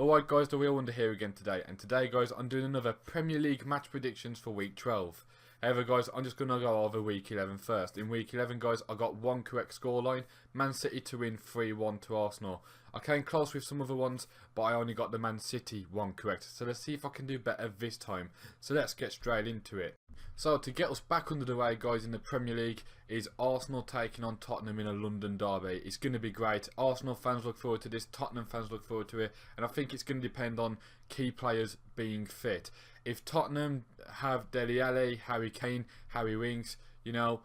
Alright guys, the Real Wonder here again today, and today guys I'm doing another Premier League match predictions for week 12. However guys, I'm just going to go over week 11 first. In week 11 guys, I got one correct scoreline: Man City to win 3-1 to Arsenal. I came close with some other ones, but I only got the Man City one correct. So let's see if I can do better this time. So let's get straight into it. So to get us back under the way guys in the Premier League is Arsenal taking on Tottenham in a London derby. It's going to be great. Arsenal fans look forward to this, Tottenham fans look forward to it, and I think it's going to depend on key players being fit. If Tottenham have Dele Alli, Harry Kane, Harry Winks, you know,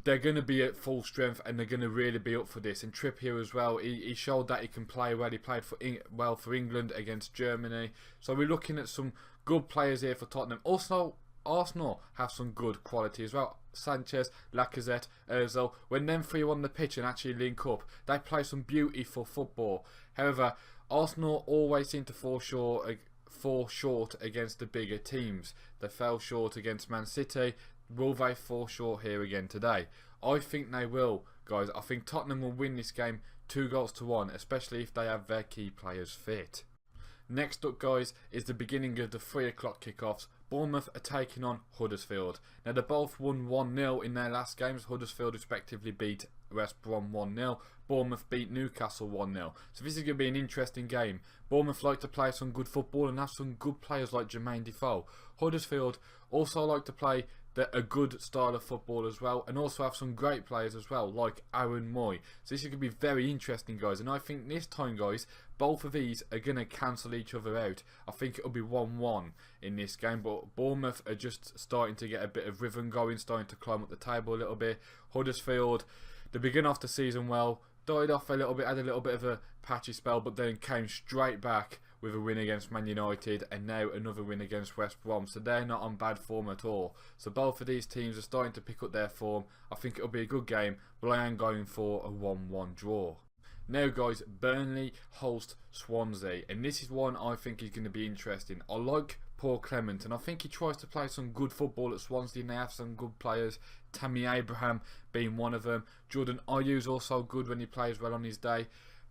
they're going to be at full strength and they're going to really be up for this. And Trippier as well, he showed that he can play well. He played well for England against Germany. So we're looking at some good players here for Tottenham. Also, Arsenal have some good quality as well. Sanchez, Lacazette, Ozil, when them three are on the pitch and actually link up, they play some beautiful football. However, Arsenal always seem to fall short against the bigger teams. They fell short against Man City. Will they fall short here again today? I think they will, guys. I think Tottenham will win this game 2-1, especially if they have their key players fit. Next up guys is the beginning of the 3 o'clock kickoffs. Bournemouth are taking on Huddersfield. Now they both won 1-0 in their last games. Huddersfield respectively beat Brom 1-0. Bournemouth beat Newcastle 1-0. So this is going to be an interesting game. Bournemouth like to play some good football and have some good players like Jermaine Defoe. Huddersfield also like to play a good style of football as well, and also have some great players as well, like Aaron Moy. So this is going to be very interesting guys, and I think this time guys, both of these are going to cancel each other out. I think it'll be 1-1 in this game, but Bournemouth are just starting to get a bit of rhythm going, starting to climb up the table a little bit. Huddersfield, they begin off the season well, died off a little bit, had a little bit of a patchy spell, but then came straight back with a win against Man United and now another win against West Brom. So they're not on bad form at all. So both of these teams are starting to pick up their form. I think it'll be a good game, but I am going for a 1-1 draw. Now guys, Burnley host Swansea, and this is one I think is going to be interesting. I like Paul Clement, and I think he tries to play some good football at Swansea, and they have some good players, Tammy Abraham being one of them. Jordan Ayew's also good when he plays well on his day.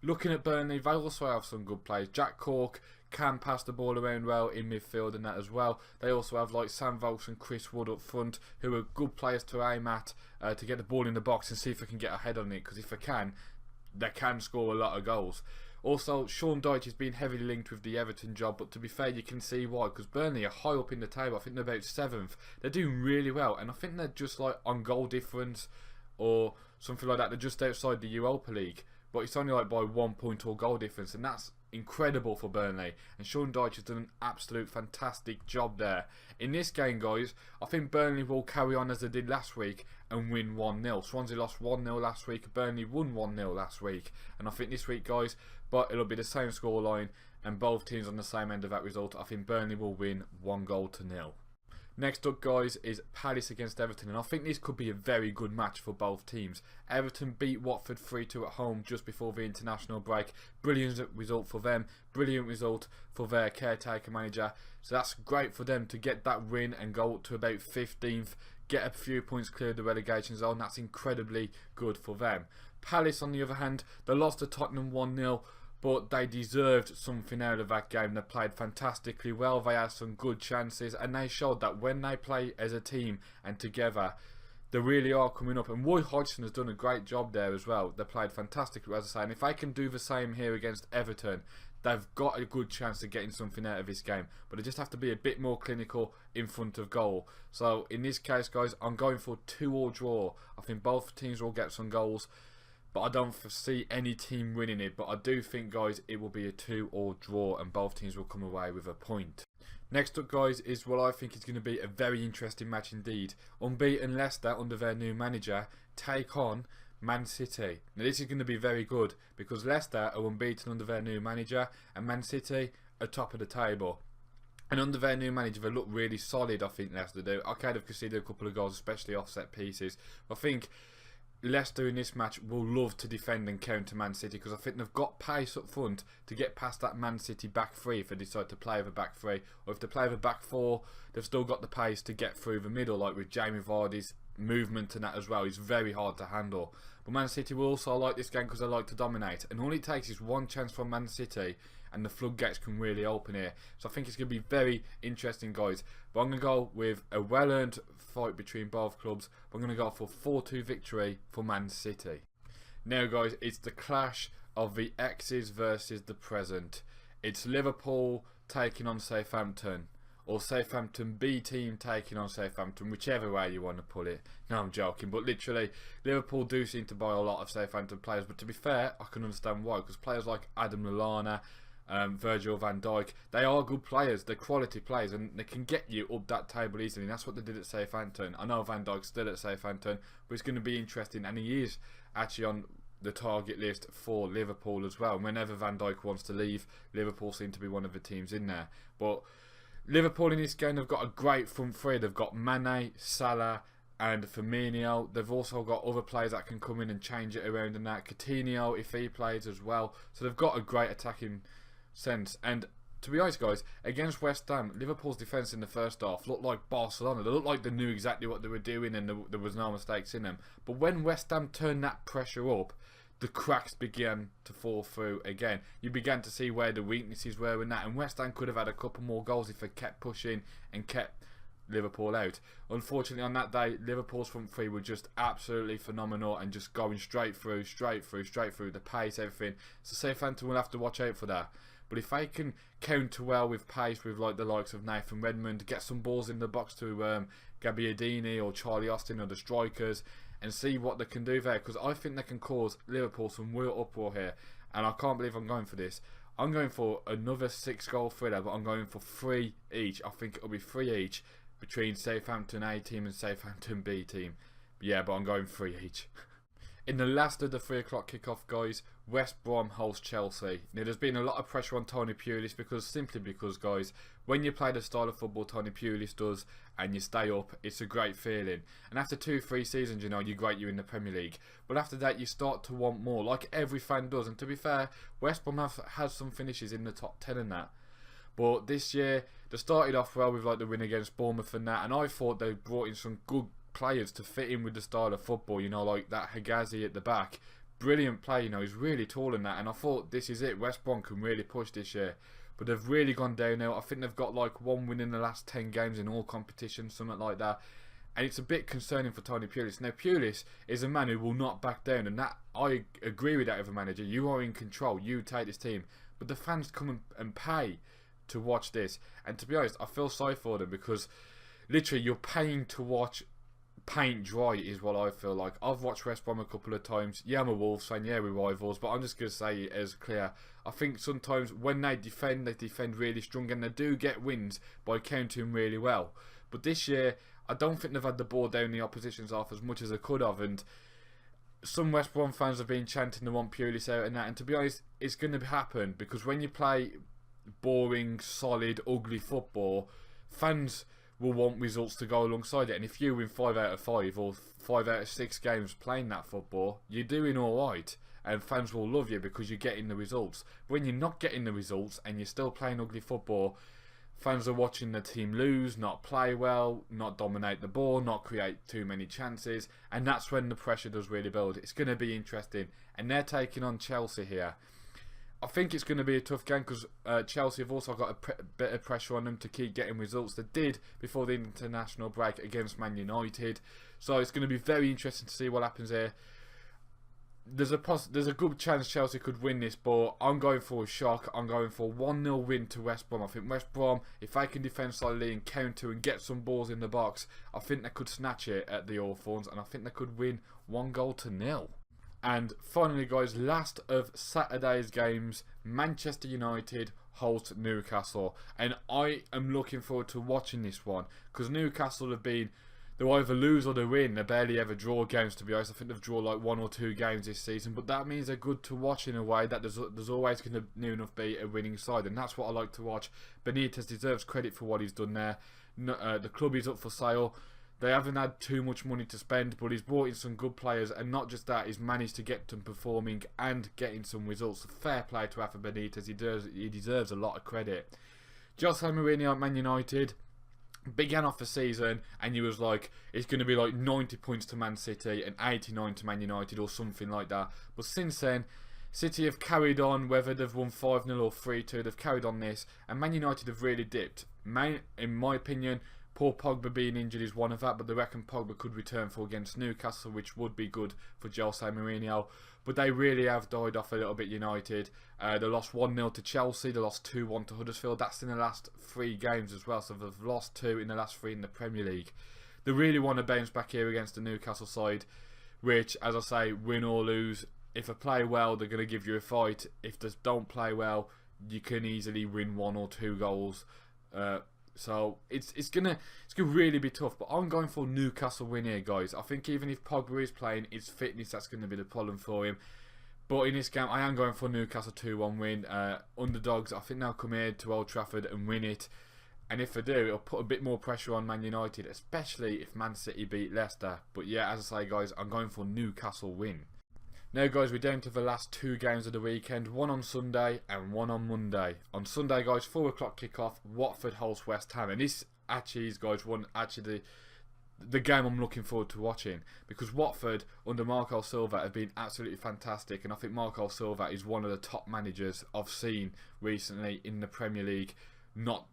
Looking at Burnley, they also have some good players. Jack Cork can pass the ball around well in midfield and that as well. They also have like Sam Vokes and Chris Wood up front, who are good players to aim at to get the ball in the box and see if they can get ahead on it, because if they can score a lot of goals. Also, Sean Dyche has been heavily linked with the Everton job, but to be fair, you can see why, because Burnley are high up in the table. I think they're about 7th. They're doing really well, and I think they're just like on goal difference or something like that. They're just outside the Europa League, but it's only like by 1 point or goal difference, and that's incredible for Burnley. And Sean Dyche has done an absolute fantastic job there. In this game, guys, I think Burnley will carry on as they did last week and win 1-0. Swansea lost 1-0 last week. Burnley won 1-0 last week. And I think this week, guys, but it'll be the same scoreline and both teams on the same end of that result. I think Burnley will win 1-0. Next up guys is Palace against Everton, and I think this could be a very good match for both teams. Everton beat Watford 3-2 at home just before the international break. Brilliant result for them, brilliant result for their caretaker manager. So that's great for them to get that win and go up to about 15th, get a few points clear of the relegation zone. That's incredibly good for them. Palace on the other hand, they lost to Tottenham 1-0. But they deserved something out of that game. They played fantastically well. They had some good chances, and they showed that when they play as a team and together, they really are coming up. And Roy Hodgson has done a great job there as well. They played fantastically, as I say. And if they can do the same here against Everton, they've got a good chance of getting something out of this game. But they just have to be a bit more clinical in front of goal. So in this case, guys, I'm going for 2-2 draw. I think both teams will get some goals, but I don't foresee any team winning it. But I do think, guys, it will be a 2-2 draw and both teams will come away with a point. Next up, guys, is what I think is going to be a very interesting match indeed. Unbeaten Leicester under their new manager take on Man City. Now this is going to be very good because Leicester are unbeaten under their new manager and Man City are top of the table. And under their new manager, they look really solid, I think Leicester do. Okay, they've conceded a couple of goals, especially off set pieces. I think Leicester in this match will love to defend and counter Man City, because I think they've got pace up front to get past that Man City back three if they decide to play with a back three, or if they play with a back four, they've still got the pace to get through the middle, like with Jamie Vardy's movement and that as well. He's very hard to handle. But Man City will also like this game because they like to dominate, and all it takes is one chance from Man City and the floodgates can really open here. So I think it's going to be very interesting, guys. But I'm going to go with a well-earned fight between both clubs. I'm going to go for 4-2 victory for Man City. Now, guys, it's the clash of the X's versus the present. It's Liverpool taking on Southampton, or Southampton B team taking on Southampton, whichever way you want to put it. No, I'm joking, but literally, Liverpool do seem to buy a lot of Southampton players, but to be fair, I can understand why, because players like Adam Lallana, Virgil van Dijk, they are good players, they're quality players, and they can get you up that table easily, and that's what they did at Southampton. I know Van Dijk's still at Southampton, but it's going to be interesting, and he is actually on the target list for Liverpool as well. Whenever Van Dijk wants to leave, Liverpool seem to be one of the teams in there. But Liverpool in this game, they've got a great front three. They've got Mane, Salah and Firmino. They've also got other players that can come in and change it around and that. Coutinho, if he plays as well. So they've got a great attacking sense. And to be honest, guys, against West Ham, Liverpool's defence in the first half looked like Barcelona. They looked like they knew exactly what they were doing and there was no mistakes in them. But when West Ham turned that pressure up, the cracks began to fall through again. You began to see where the weaknesses were in that, and West Ham could have had a couple more goals if they kept pushing and kept Liverpool out. Unfortunately, on that day, Liverpool's front three were just absolutely phenomenal and just going straight through, the pace, everything. So Southampton will have to watch out for that. But if they can counter well with pace, with like the likes of Nathan Redmond, get some balls in the box to Gabbiadini or Charlie Austin or the strikers, and see what they can do there, because I think they can cause Liverpool some real uproar here, and I can't believe I'm going for this. I'm going for another 6-goal thriller, but I'm going for 3 each. I think it'll be 3 each between Southampton A team and Southampton B team. Yeah, but I'm going 3 each. In the last of the 3 o'clock kickoff, guys, West Brom hosts Chelsea. Now, there's been a lot of pressure on Tony Pulis simply because, guys, when you play the style of football Tony Pulis does and you stay up, it's a great feeling. And after 2-3 seasons, you know, you're great, you're in the Premier League. But after that, you start to want more, like every fan does. And to be fair, West Brom has some finishes in the top 10 and that. But this year, they started off well with like the win against Bournemouth and that. And I thought they brought in some good players to fit in with the style of football, you know, like that Higazi at the back. Brilliant play, you know, he's really tall in that, and I thought this is it, West Brom can really push this year. But they've really gone downhill. I think they've got like 1 win in the last 10 games in all competitions, something like that. And it's a bit concerning for Tony Pulis. Now, Pulis is a man who will not back down, and that I agree with that as a manager. You are in control, you take this team. But the fans come and pay to watch this. And to be honest, I feel sorry for them, because literally you're paying to watch paint dry is what I feel like. I've watched West Brom a couple of times. Yeah, I'm a Wolves fan, yeah, we're rivals, but I'm just going to say it as clear. I think sometimes when they defend really strong, and they do get wins by countering really well. But this year, I don't think they've had the ball down the opposition's half as much as they could have, and some West Brom fans have been chanting they want Pulis out and that, and to be honest, it's going to happen, because when you play boring, solid, ugly football, fans will want results to go alongside it. And if you win 5 out of 5 or 5 out of 6 games playing that football, you're doing alright, and fans will love you because you're getting the results. But when you're not getting the results and you're still playing ugly football, fans are watching the team lose, not play well, not dominate the ball, not create too many chances, and that's when the pressure does really build. It's going to be interesting, and they're taking on Chelsea here. I think it's going to be a tough game, because Chelsea have also got a bit of pressure on them to keep getting results. They did before the international break against Man United. So it's going to be very interesting to see what happens here. There's a good chance Chelsea could win this, but I'm going for a shock. I'm going for a 1-0 win to West Brom. I think West Brom, if they can defend solidly and counter and get some balls in the box, I think they could snatch it at the Hawthorns, and I think they could win 1-0. And finally, guys, last of Saturday's games, Manchester United host Newcastle. And I am looking forward to watching this one, because Newcastle have been, they either lose or they win. They barely ever draw games, to be honest. I think they've drawn like 1 or 2 games this season, but that means they're good to watch in a way that there's always going to near enough be a winning side, and that's what I like to watch. Benitez deserves credit for what he's done there. The club is up for sale. They haven't had too much money to spend, but he's brought in some good players, and not just that, he's managed to get them performing and getting some results. Fair play to Rafa Benitez, he deserves a lot of credit. Jose Mourinho at Man United began off the season, and he was like, it's going to be like 90 points to Man City and 89 to Man United or something like that. But since then, City have carried on, whether they've won 5-0 or 3-2, they've carried on this, and Man United have really dipped. In my opinion, poor Pogba being injured is one of that, but they reckon Pogba could return for against Newcastle, which would be good for Jose Mourinho. But they really have died off a little bit, United. They lost 1-0 to Chelsea, they lost 2-1 to Huddersfield. That's in the last 3 games as well, so they've lost 2 in the last 3 in the Premier League. They really want to bounce back here against the Newcastle side, which, as I say, win or lose, if they play well, they're going to give you a fight. If they don't play well, you can easily win 1 or 2 goals. So it's gonna really be tough. But I'm going for Newcastle win here, guys. I think even if Pogba is playing, it's fitness that's going to be the problem for him. But in this game, I am going for Newcastle 2-1 win. Underdogs, I think they'll come here to Old Trafford and win it. And if they do, it'll put a bit more pressure on Man United, especially if Man City beat Leicester. But yeah, as I say, guys, I'm going for Newcastle win. Now, guys, we're down to the last 2 games of the weekend. One on Sunday and one on Monday. On Sunday, guys, 4 o'clock kickoff. Watford hosts West Ham. And this actually is, guys, the game I'm looking forward to watching. Because Watford, under Marco Silva, have been absolutely fantastic. And I think Marco Silva is one of the top managers I've seen recently in the Premier League. Not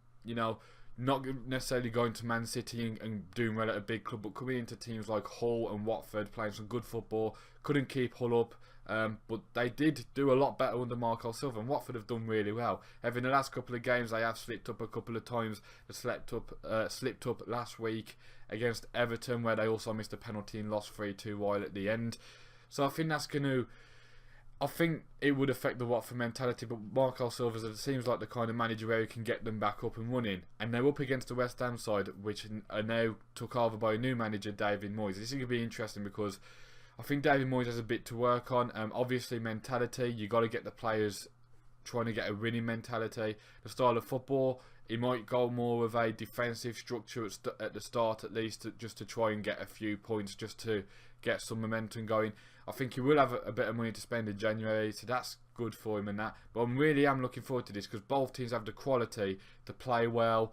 necessarily going to Man City and doing well at a big club, but coming into teams like Hull and Watford, playing some good football. Couldn't keep Hull up, but they did do a lot better under Marco Silva, and Watford have done really well. In the last couple of games, they have slipped up a couple of times. They slipped up last week against Everton, where they also missed a penalty and lost 3-2 while at the end. So I think I think it would affect the Watford mentality, but Marco Silva seems like the kind of manager where he can get them back up and running. And they're up against the West Ham side, which are now took over by a new manager, David Moyes. This is going to be interesting because I think David Moyes has a bit to work on. Obviously, mentality. You got to get the players trying to get a winning mentality. The style of football, he might go more of a defensive structure at the start, at least, just to try and get a few points, just to get some momentum going. I think he will have a bit of money to spend in January, so that's good for him and that. But I really am looking forward to this because both teams have the quality to play well,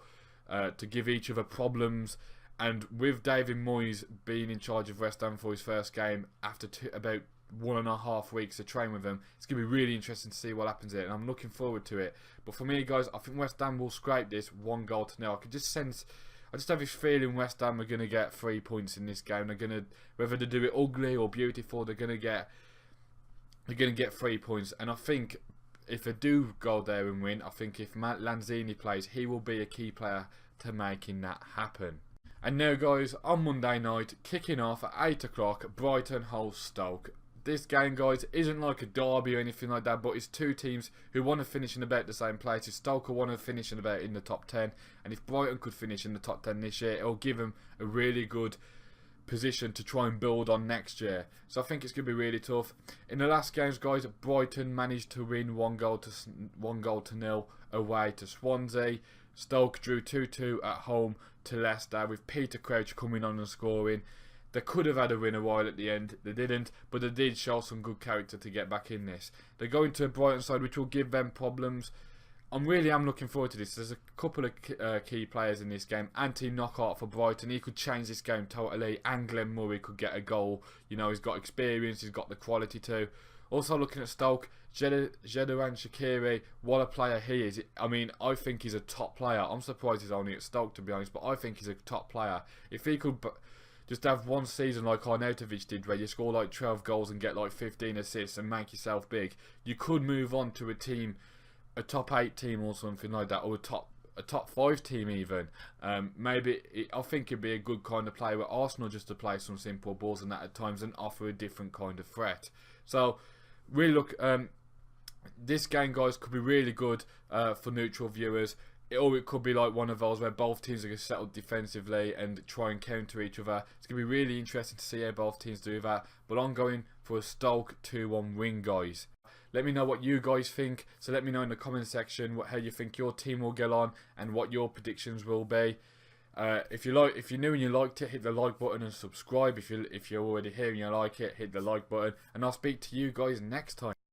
to give each other problems. And with David Moyes being in charge of West Ham for his first game after about 1.5 weeks of training with him, it's going to be really interesting to see what happens here, and I'm looking forward to it. But for me, guys, I think West Ham will scrape this 1-0. I can just sense, I just have this feeling West Ham are going to get 3 points in this game. They're going to, whether they do it ugly or beautiful, they're going to get 3 points. And I think if they do go there and win, I think if Matt Lanzini plays, he will be a key player to making that happen. And now, guys, on Monday night, kicking off at 8 o'clock, Brighton hosts Stoke. This game, guys, isn't like a derby or anything like that, but it's 2 teams who want to finish in about the same places. Stoke want to finish in about in the top 10, and if Brighton could finish in the top 10 this year, it'll give them a really good position to try and build on next year. So I think it's going to be really tough. In the last games, guys, Brighton managed to win 1-0 away to Swansea. Stoke drew 2-2 at home to Leicester, with Peter Crouch coming on and scoring. They could have had a win a while at the end. They didn't, but they did show some good character to get back in this. They're going to a Brighton side which will give them problems. I'm looking forward to this. There's a couple of key players in this game. Anthony Knockout for Brighton. He could change this game totally. And Glenn Murray could get a goal. You know, he's got experience. He's got the quality too. Also looking at Stoke, Jediran Shaqiri, what a player he is. I mean, I think he's a top player. I'm surprised he's only at Stoke, to be honest, but I think he's a top player. If he could just have one season like Arnautovic did, where you score like 12 goals and get like 15 assists and make yourself big, you could move on to a team, a top 8 team or something like that, or a top 5 team even. I think it'd be a good kind of play with Arsenal, just to play some simple balls and that at times and offer a different kind of threat. So really look, this game, guys, could be really good for neutral viewers. Or it could be like one of those where both teams are going to settle defensively and try and counter each other. It's going to be really interesting to see how both teams do that. But I'm going for a Stoke 2-1 win, guys. Let me know what you guys think. So let me know in the comment section how you think your team will get on and what your predictions will be. If you're new and you liked it, hit the like button and subscribe. If you're already here and you like it, hit the like button. And I'll speak to you guys next time.